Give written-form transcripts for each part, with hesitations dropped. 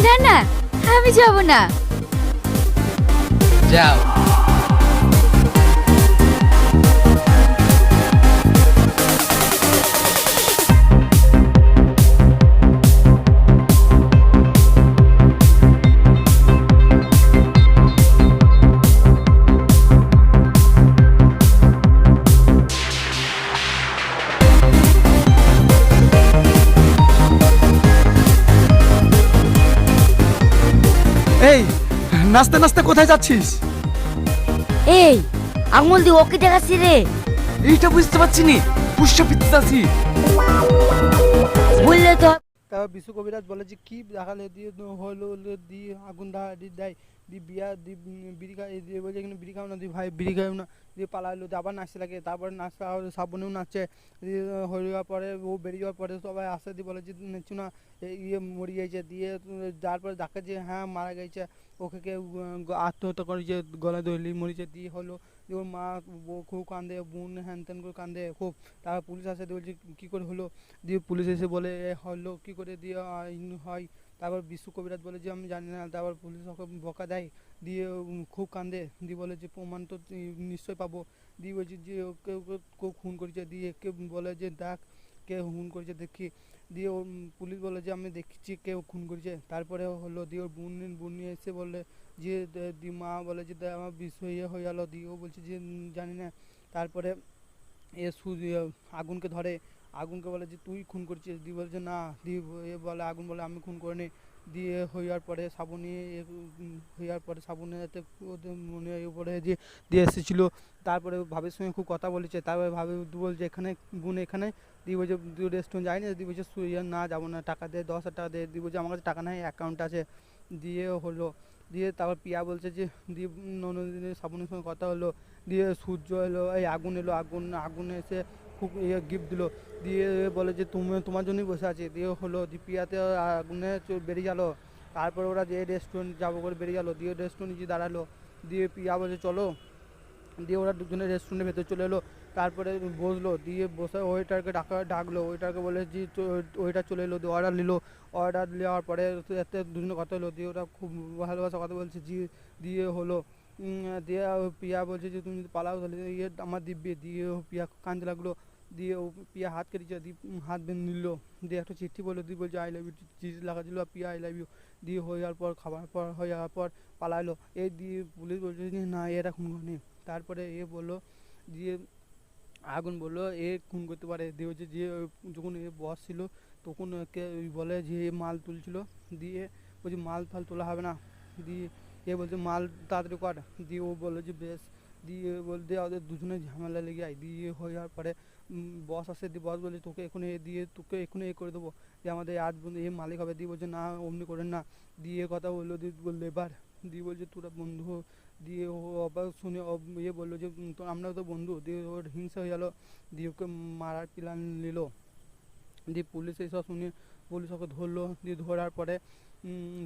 না না, আমি যাব না। যাও। এই নাচতে নাচতে কোথায় যাচ্ছিস? এই আঙুল দিয়ে ওকে দেখাচ্ছি রে। এইটা বুঝতে পারছি নি, পুষ্য পিত্তাছি। বললে তো তারপর বিশু কবিরাজ বলে যে কি দেখালে দিয়ে হলো দিয়ে আগুন দেয় দিয়ে বিয়া দিয়ে বিড়ি খাই দিয়ে বলছে এখানে বিড়ি খাও না দিয়ে ভাই বিড়ি খাও না দিয়ে পালাইলো দিয়ে আবার নাচতে লাগে। তারপরে নাচতে শ্রাবণেও নাচছে দিয়ে হয়ে যাওয়ার পরে ও বেরিয়ে যাওয়ার পরে সবাই আসে দিয়ে বলে যে নেচু না ইয়ে মরে গেছে দিয়ে তারপরে দেখে যে হ্যাঁ মারা গেছে, ওকে কেউ আত্মহত্যা করেছে, গলা দলি মরেছে দিয়ে হলো দিয়ে ওর মা খুব কান্দে, বোন হ্যান ত্যান করে কান্দে খুব। তারপর পুলিশ আসে দিয়ে বলছে কী করে হলো দিয়ে পুলিশ এসে বলে হলো কী করে দিয়ে হয়। তারপর বিশু কবিরাজ বলে যে আমি জানি না। তারপর পুলিশ ওকে বকা দেয় দিয়ে খুব কান্দে দিয়ে বলে যে প্রমাণ তো নিশ্চয়ই পাবো দিয়ে বলছে যে ওকে কেউ খুন করেছে দিয়ে কে বলে যে দেখ কে খুন করেছে দেখি দিয়ে ওর পুলিশ বলে যে আমি দেখছি কেউ খুন করেছে। তারপরে হলো দিয়ে ওর বোন নিয়ে এসে বলে যে দি মা বলে যে আমার বিষয় ইয়ে হয়ে গেলো দিয়ে ও বলছে যে জানি না। তারপরে এ আগুনকে ধরে, আগুনকে বলে যে তুই খুন করছিস দিয়ে বলছে না দিয়ে এ বলে আগুন বলে আমি খুন করিনি দিয়ে হইয়ার পরে শ্রাবণী হইয়ার পরে শ্রাবণীতে ওদের মনে পড়ে যে দিয়ে এসেছিলো। তারপরে ভাবির সঙ্গে খুব কথা বলেছে। তারপরে ভাবি বলছে এখানে বোন এখানে দিয়ে বলছে রেস্টুরেন্ট যায়নি দিয়ে বলছে না যাবো না, টাকা দে 10,000 টাকা দে দিয়ে বলছে আমার কাছে টাকা নেই অ্যাকাউন্ট আছে দিয়ে হলো দিয়ে তারপর পিয়া বলছে যে দিয়ে ননদিনের শ্রাবণীর সঙ্গে কথা হলো দিয়ে সূর্য এলো এই আগুন এলো আগুন এসে খুব ইয়ে গিফট দিল দিয়ে বলে যে তোমার জন্যই বসে আছে দিয়ে হলো দীপিয়াতে আগুনে বেরিয়ে গেলো। তারপরে ওরা যে রেস্টুরেন্ট যাবো করে বেরিয়ে গেলো দিয়ে রেস্টুরেন্ট গিয়ে দাঁড়ালো দিয়ে পিয়া বলছে চলো দিয়ে ওরা দুজনে রেস্টুরেন্টের ভেতর চলে এলো। তারপরে বসলো দিয়ে বসে ওয়েটারকে ডাকলো, ওয়েটারকে বলে যে ওয়েটার চলে এলো দিয়ে অর্ডার নিল। অর্ডার নেওয়ার পরে এতে দুজনে কথা হলো দিয়ে ওরা খুব ভালোবাসা কথা বলছে দিয়ে হলো দিয়ে পিয়া বলছে যে তুমি যদি পালাও তাহলে ইয়ে আমার দিব্যে দিয়ে পিয়া কাঁদতে লাগলো দিয়ে ও পিয়া হাত কেটেছে দিয়ে হাত বেঁধে নিল দিয়ে একটা চিঠি বললো দিয়ে বলছে আই লাভ ইউ চিঠি লেখা ছিল পিয়া আই লাভ ইউ দিয়ে হয়ে যাওয়ার পর খাবার পর হয়ে যাওয়ার পর পালাইলো। এই দিয়ে পুলিশ বলছে যে না এরা খুন করেনি। তারপরে এ বললো দিয়ে আগুন বললো এ খুন করতে পারে দিয়ে হচ্ছে যে যখন এ বস ছিল তখন একে বলে যে মাল তুলছিল দিয়ে বলছে মাল ফাল তোলা হবে না দিয়ে এ বলছে মাল তাড়াতাড়ি কর দিয়ে ও বললো যে বেশ দিয়ে বলতে ওদের দুজনের ঝামেলা লেগে যায় দিয়ে হয়ে যাওয়ার পরে বস আসে দিয়ে বস বলে তোকে এখনই দিয়ে তোকে এখনই এ করে দেবো দিয়ে আমাদের আজ বন্ধু এ মালিক হবে দিয়ে বলছে না অমনি করেন না দিয়ে কথা বললো দিয়ে বললো এবার দিয়ে বলছে তোরা বন্ধু দিয়ে ও আবার শুনে ইয়ে বললো যে তো আমরাও তো বন্ধু দিয়ে ওর হিংসা হয়ে গেলো দিয়ে ওকে মারার প্ল্যান নিল দিয়ে পুলিশ এইসব শুনে পুলিশ ওকে ধরলো দিয়ে ধরার পরে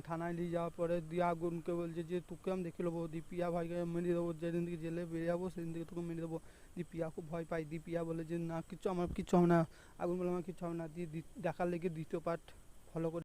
থানায় নিয়ে যাওয়ার পরে দিয়ে আগুনকে বলছে যে তোকে আমি দেখে নেবো দিয়ে পিয়া ভাইকে মেরে দেবো যেদিন থেকে জেলে বেরিয়ে যাবো সেদিন থেকে তোকে মেরে দেবো দিয়ে পিয়া খুব ভয় পাই দিয়ে পিয়া বলে যে না কিচ্ছু আমার কিচ্ছু হবে না। আগুন বলে আমার কিচ্ছু হবে না দিয়ে দেখার লেগে দ্বিতীয় পার্ট ফলো করে।